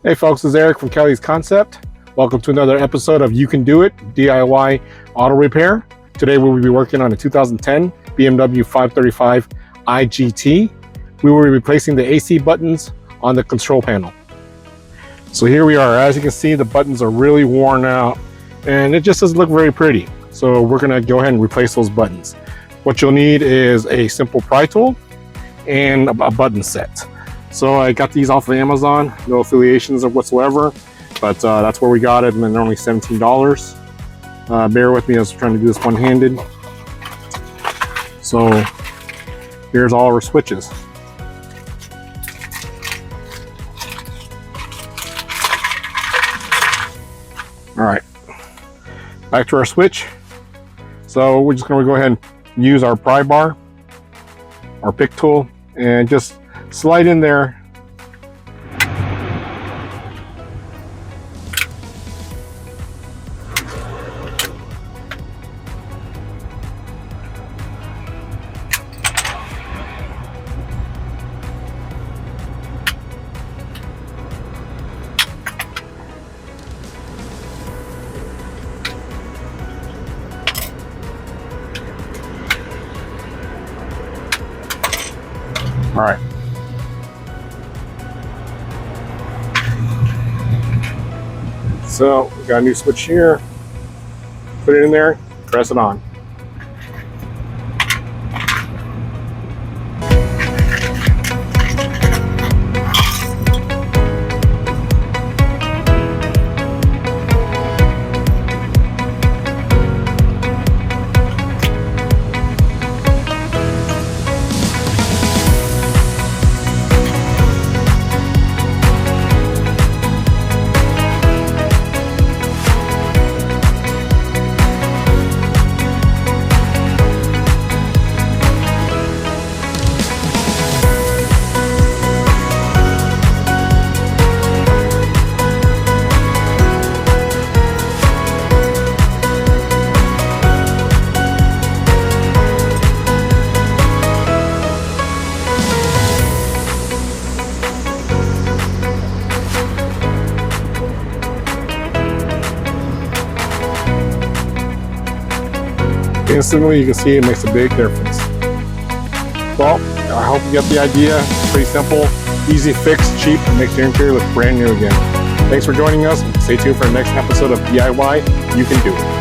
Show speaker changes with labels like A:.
A: Hey folks, this is Eric from Kelly's Concept. Welcome to another episode of You Can Do It DIY Auto Repair. Today we will be working on a 2010 BMW 535 iGT. We will be replacing the AC buttons on the control panel. So here we are. As you can see, the buttons are really worn out and it just doesn't look very pretty. So we're going to go ahead and replace those buttons. What you'll need is a simple pry tool and a button set. So I got these off of Amazon, no affiliations or whatsoever, but that's where we got it, and they're only $17. Bear with me as I'm trying to do this one-handed. So here's all our switches. All right, back to our switch. So we're just gonna go ahead and use our pry bar, our pick tool, and just slide in there. All right. So we got a new switch here. Put it in there, press it on. Instantly, you can see it makes a big difference. Well, I hope you get the idea. Pretty simple, easy fix, cheap, and makes your interior look brand new again. Thanks for joining us. Stay tuned for the next episode of DIY You Can Do It.